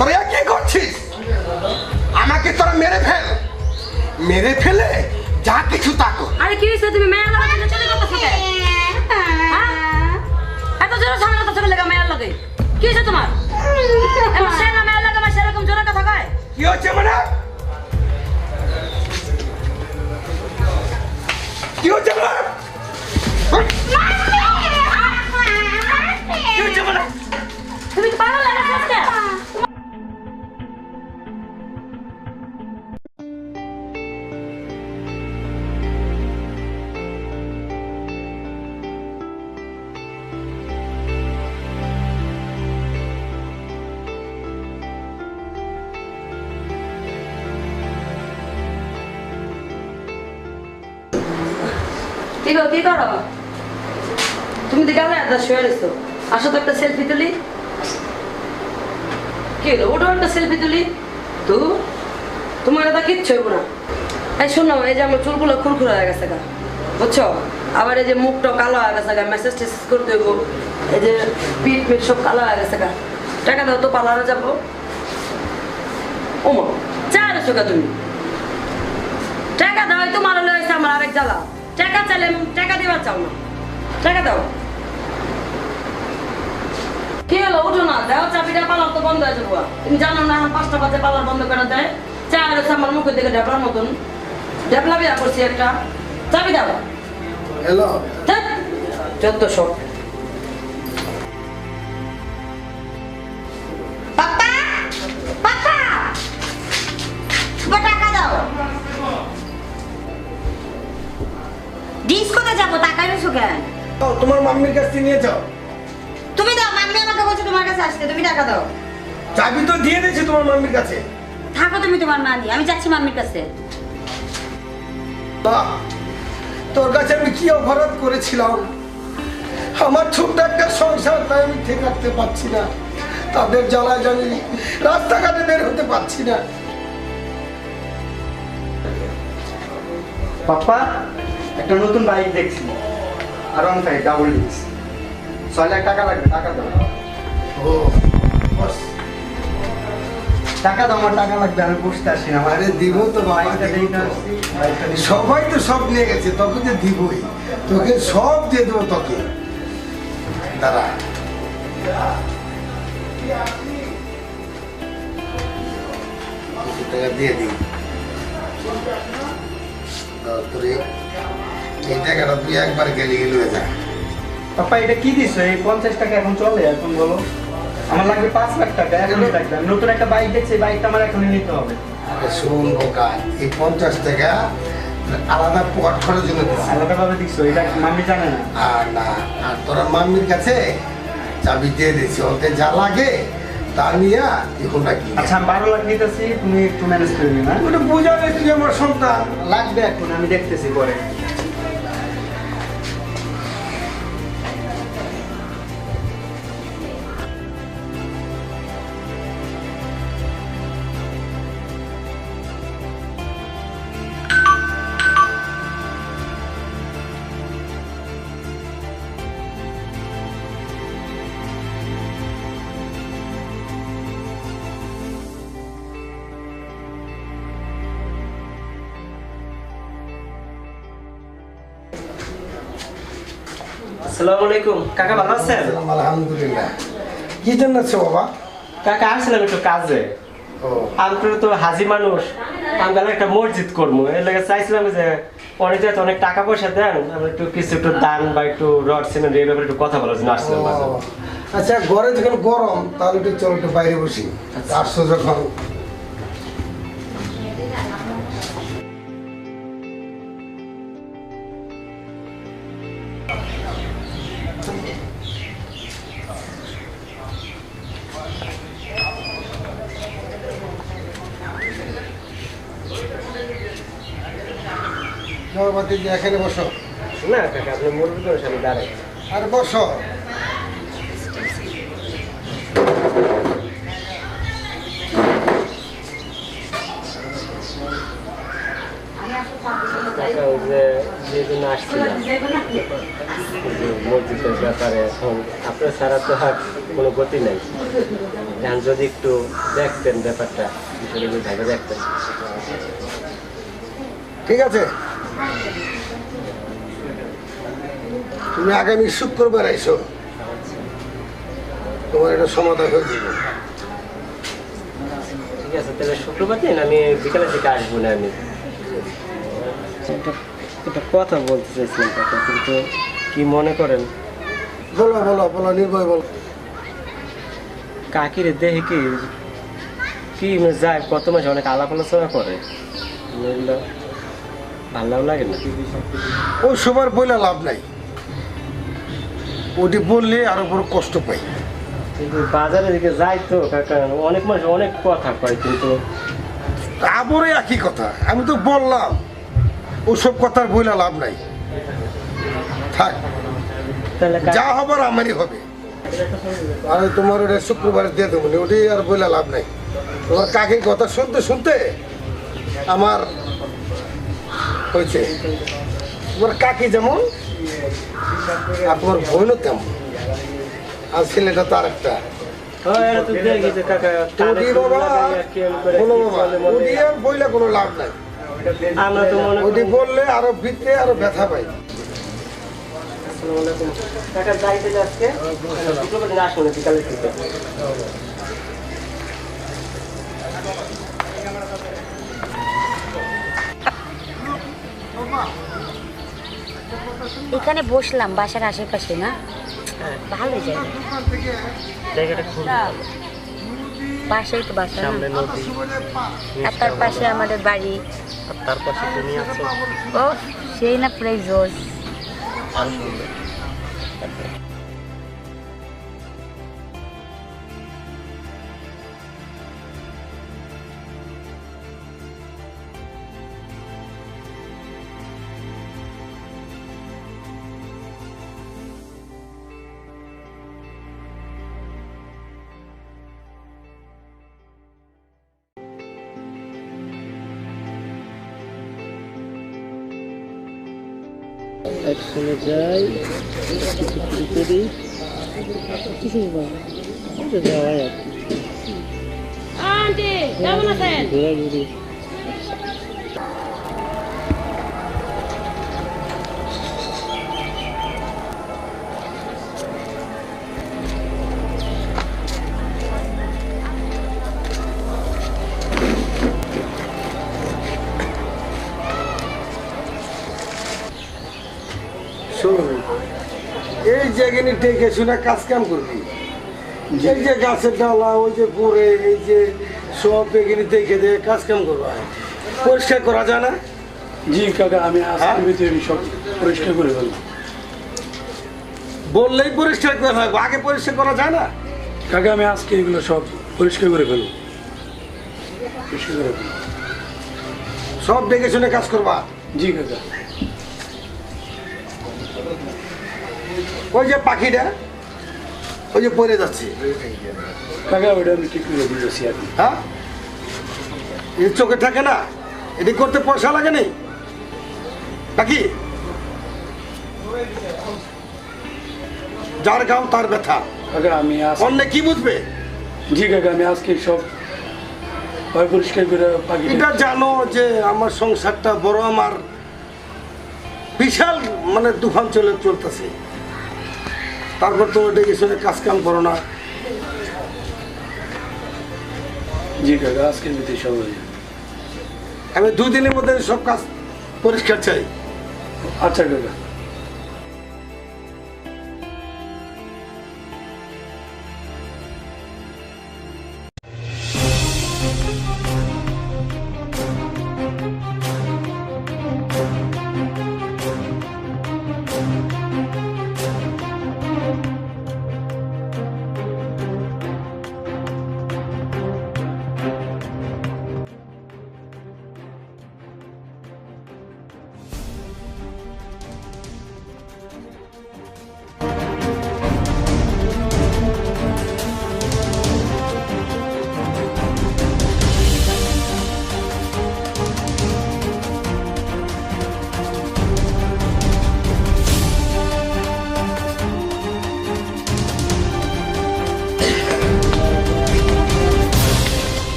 তোরা কি করছিস? আমাকে তোরা মেরে ফেলে যা কিছু তা কর। আরে কি হইছে তুমি মেয়ের লাগা চলে চলে করতেছ কেন? হ্যাঁ? এত জোরে সামনে কথা চলে লাগা মেয়ের লাগে। কি হইছে তোমার? এমন সে না মেয়ের লাগা আমার সেরকম জোরে কথা কয়। কি হচ্ছে মানে? কি হচ্ছে মানে? কি হচ্ছে মানে? তুমি কি পাগল হয়ে গেছো আজকে? কি করো? তুমি তো গেলে আদা শুয়ে রইছো। আসো তো একটা সেলফি তুলি। কি হলো? ওটা একটা সেলফি তুলি। তো তোমার এটা কিচ্ছু হইব না। এই শোনো, এই যে আমার চুলগুলো খুরখুরা হয়ে গেছে গা, বুঝছো? আবার এই যে মুখটা কালো হয়ে গেছে গা, মেসেজ টেসেজ করতে হইব। এই যে পিঠ মিট সব কালো হয়ে গেছে গা। টাকা দাও তো, পার্লারে যাবো। ওমা চা রয়েছো গা তুমি? টাকা দাও, তো মারা লয়েছে আমার আরেক জ্বালা। টাকা চাইলে টাকা দিবার চাও না। টাকা দাও। কি হলো? উঠো না, দাও চাবিটা, পার্লার তো বন্ধ হয়ে যাবো। তুমি জানো না এখন 5টা বাজে পার্লার বন্ধ করে দেয়। চা রয়েছে আমার মুখের দিকে ডেবলার মতন। ডেবলা বিয়া করছি একটা। চাবি দাও। হ্যালো, 1400। পাপা পাপা টাকা দাও। ডিস্কোতে যাবো, টাকা নিছো কেন? তোমার মাম্মির কাছ থেকে নিয়ে যাও। তুমি দাও, মাম্মি আমাকে বলছে তোমার কাছে আসতে, তুমি টাকা দাও। চাবি তো দিয়ে দিয়েছি তোমার মাম্মির কাছে। থাকো তুমি তোমার মা নিয়ে, আমি যাচ্ছি মাম্মির কাছে। বাহ, তোর কাছে আমি কি অপরাধ করেছিলাম? আমার ছোট্ট একটা সংসার, তাই আমি ঠিক রাখতে পারছি না। তাদের জ্বালায় জানি রাস্তাঘাটে বের হতে পারছি না। পাপা একটা নতুন বাইক দেখছি, আরাম তাই ডাবল ডিস্ক, 6 লাখ টাকা লাগবে, টাকা দাও। ও বস, টাকা দাও, আমার টাকা লাগবে, আমি বসতে আসি না। আরে দিব তো বাবা, বাইকটা দিব দেখতে তো। আসছি, বাইকটা দেখতে- সবাই তো সব নিয়ে গেছে, তোকে যে দিবই, তোকে সব দিয়ে দেবো তোকে। দাঁড়া, কিছু টাকা দিয়ে দিই। তোর এই টাকাটা তুই একবার গেলে হয়ে যা। পাপা এটা কি দিছো? এই 50 টাকা এখন চলে? এখন বলো, আমার লাগবে 5 লাখ টাকা, এখনই লাগবে। আমি নতুন একটা বাইক দেখছি, এই বাইকটা আমার এখনই নিতে হবে। আরে শোন বোকা, এই 50 টাকা আলাদা পকেট খরচের জন্য দিচ্ছি। আলাদাভাবে দিছো, এটা মাম্মি জানে না। আর না, আর তোরা মাম্মির কাছে চাবি দিয়ে দিচ্ছি, ওদের যা লাগে তা নিয়ে এখনটা কি আচ্ছা আমি 12 লাখ নিতেছি, তুমি একটু ম্যানেজ করে নিও না। ওটা বুঝাবে, তুই আমার সন্তান। লাগবে এখন, আমি দেখতেছি পরে। আসসালামু আলাইকুম কাকা, ভালো আছেন? আলহামদুলিল্লাহ। কি জন্য আছে বাবা? কাকা আসছিলাম একটু কাজে। ও আমরা তো হাজি মানুষ, আমি গেলে একটা মসজিদ করবো, এর লাগে চাইছিলাম যে অনেক অনেক টাকা পয়সা দেন, আমরা একটু কিছু একটু দান বা একটু রড সিমেন্ট এই ব্যাপারে একটু কথা বলার জন্য আসছিলাম বাজারে। আচ্ছা, ঘরে যখন গরম তাহলে একটু চলো একটু বাইরে বসি। আসছো যখন বাতি যে এখানে বসো। না কাকা, আপনি মুরগি করে সামনে দাঁড়াই। আর বসো। কাকা ওই যে যে জন্য আসছিলাম মসজিদের ব্যাপারে, এখন আপনার ছাড়া তো আর কোনো গতি নেই। এখন যদি একটু দেখতেন ব্যাপারটা, বিষয়টা যদি ভেবে দেখতেন। ঠিক আছে, তুমি আগামী শুক্রবার এসো, তোমার এটা সমাধান হয়ে যাবে। ঠিক আছে, তাহলে শুক্রবার দিন আমি বিকালের দিকে আসবো না। আমি একটা কথা বলতে চাইছিলাম কাকা, কিন্তু কি মনে করেন? বলো বলো বলো, নির্ভয় বলো। কাকিরে দেখে কি কি যায়, কত মাসে অনেক আলাপ আলোচনা করে, এগুলো ভালো লাগে না। ওই সবার বইলে লাভ নাই, ওটি বললে আরো বড় কষ্ট পাই। কিন্তু বাজারের দিকে যাই তো কাকা, অনেক মানুষ অনেক কথা কয়, কিন্তু আবারও একই কথা, আমি তো বললাম ওসব কথার বইলে লাভ নাই। থাক, তাহলে যা হবার আমারই হবে। আমি তোমার ওটা শুক্রবারে দিয়ে দেবো, ওটি আর বইলে লাভ নাই। তোমার কাকির কথা শুনতে শুনতে আমার হয়েছে, তোমার কাকি যেমন আর তোমার বোনও তেমন, আর ছেলেটা তার একটা। এটা তো দেখি যে কাকা ওটি বাবা, বলো বাবা, ওটি আর বইলে কোনো লাভ নাই। আমরা তো মনে ওটি বললে আরো ভিতরে আরো ব্যথা পাই। কাকা যাইতে যাচ্ছে, শুক্রবার দিন আসবো না বিকালের দিকে। এখানে বসলাম বাসার আশেপাশে না, ভালো জায়গা, জায়গাটা খুব পাশেই তো বাসা না? সামনে নদী, আর তার পাশে আমাদের বাড়ি। আর তার পাশে তুমি আছো, ও সেই না প্রায় জোস। আরো সুন্দর। একসঙ্গে যাই, কিছু করি, যাওয়াই আর কি, আন্টি কেমন আছেন? ঘোরাঘুরি। শোন, এই জায়গায় দেখে শুনে কাজ কাম করবি। এই যে গাছের ডালা, ওই যে পরে, এই যে সব এখানে দেখে দেখে কাজ কাম করবো, পরিষ্কার করা যায় না? জি কাকা, আমি আজকের ভিতরে আমি সব পরিষ্কার করে ফেলবো। বললেই পরিষ্কার করা হয়, আগে পরিষ্কার করা যায় না? কাকা আমি আজকে এগুলো সব পরিষ্কার করে ফেলবো, পরিষ্কার করে ফেলবো। সব দেখে শুনে কাজ করবা। জি কাকা। ওই যে পাখিটা, ওই যে পড়ে যাচ্ছে, কাকা ওইটা আমি ঠিক করে দিয়েছি আর কি। হ্যাঁ, এর চোখে থাকে না, এটি করতে পয়সা লাগে নেই নাকি? যার গাও তার ব্যথা, কাকা আমি অন্য কি বুঝবে? জি কাকা, আমি আজকে সব পরিষ্কার করে পাখি। এটা জানো যে আমার সংসারটা বড়, আমার বিশাল মানে তুফান চলতেছে, তারপর তো দেখে শুনে কাজ কাম করো না। জি কাকা, আজকের ভিতরে সব হয়ে যাবে। আমি 2 দিনের মধ্যে সব কাজ পরিষ্কার চাই। আচ্ছা কাকা।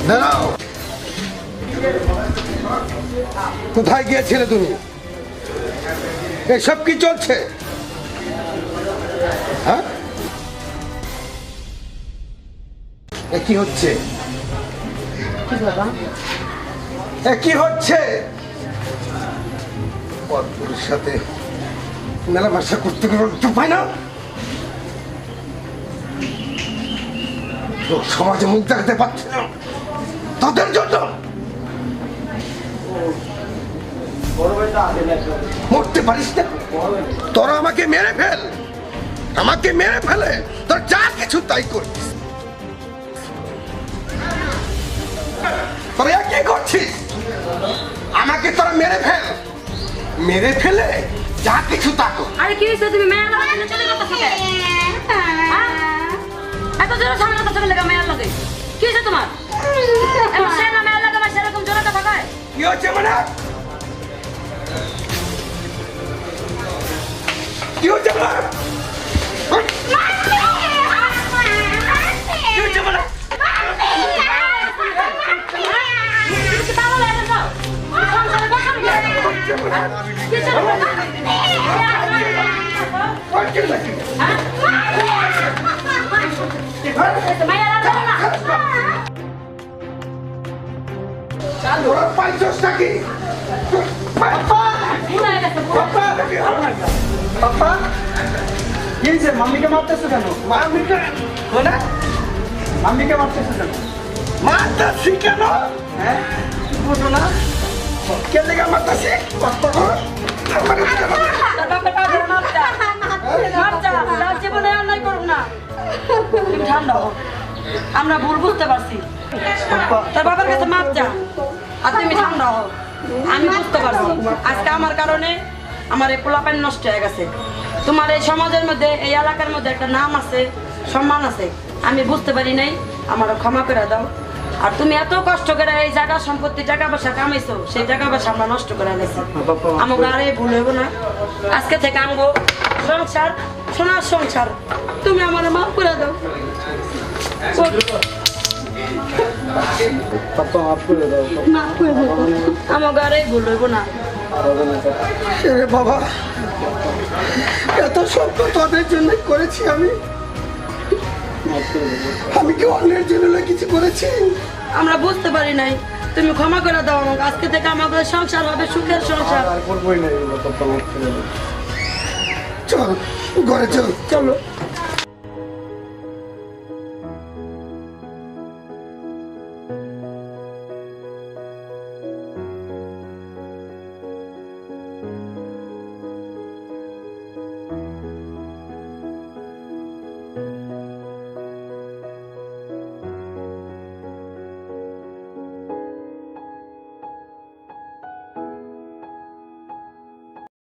দাঁড়াও, কোথায় গিয়েছিলে তুমি? এসব কি চলছে? হ্যাঁ, এ কি হচ্ছে? এ কি হচ্ছে? পরপুরের সাথে মেলামেশা করতে গেলে পাই না, লোক সমাজে মুখ দেখাতে পারছে না তাদের জন্য। মরতে পারিস না? তোরা আমাকে মেরে ফেল, আমাকে মেরে ফেলে তোর যা কিছু তাই করিস। তোরা কি করছিস? আমাকে তোরা মেরে ফেল, মেরে ফেলে যা কিছু তা কর। আরে কি হয়েছে? তুমি মেয়ের লাগে চলে যাচ্ছ কেন? এত জোরে সামনে কথা বলে মেয়ের লাগে কি হয়েছে তোমার? এবার সে না মেয়ের লাগে আমার সেরকম জোরে কথা কয়? কি হচ্ছে মানে? কি হচ্ছে মানে? কি হচ্ছে মানে? তুমি কি পাগল হয়ে গেছো? সংসারে বসো না কেন? কিসের হ্যাঁ? মায়ের লাগে না? তোরা পাইছস নাকি? ভুল হয়ে গেছে, ভুল। পাপা কি হয়েছে? মাম্মিকে মারতেছো কেন? মামিকে বলে মাম্মিকে মারতেছো কেন? মারতাছি কেন? হ্যাঁ বুঝো না? কে লেগে মারতাছি? তোর বাপের পা ধরে মাপ যা। মাপ যা, তার জীবনে অন্যায় করুক না। তুমি ঠান্ডা হও, আমরা ভুল বুঝতে পারছি। তোর বাবার কাছে মাপ যা, আর তুমি ঠান্ডা হও। আমি বুঝতে পারছি আজকে আমার কারণে আমার এই পোলাপান নষ্ট হয়ে গেছে। তোমার এই সমাজের মধ্যে, এই এলাকার মধ্যে একটা নাম আছে, সম্মান আছে, আমি বুঝতে পারি নাই, আমারও ক্ষমা করে দাও। আর তুমি এত কষ্ট করে এই জায়গা সম্পত্তি টাকা পয়সা কামাইছো, সেই টাকা পয়সা আমরা নষ্ট করে নিয়েছি। আমাকে আর এই ভুল হইব না। আজকে থেকে আনবো সংসার, সোনার সংসার, তুমি আমার মাফ করে দাও। পাপা মাফ করে দাও। মাফ করে দাও, আমাকে আর এই ভুল হইব না। রে বাবা, এত সব তো তোদের জন্য করেছি আমি। আমি কি অন্যের জন্য কিছু করেছি? আমরা বুঝতে পারি নাই, তুমি ক্ষমা করে দাও আমাকে। আজকে থেকে আমাদের সংসার হবে সুখের সংসার। আর করবোই না এগুলো, পাপা মাফ করে দাও। চল ঘরে চল। চলো।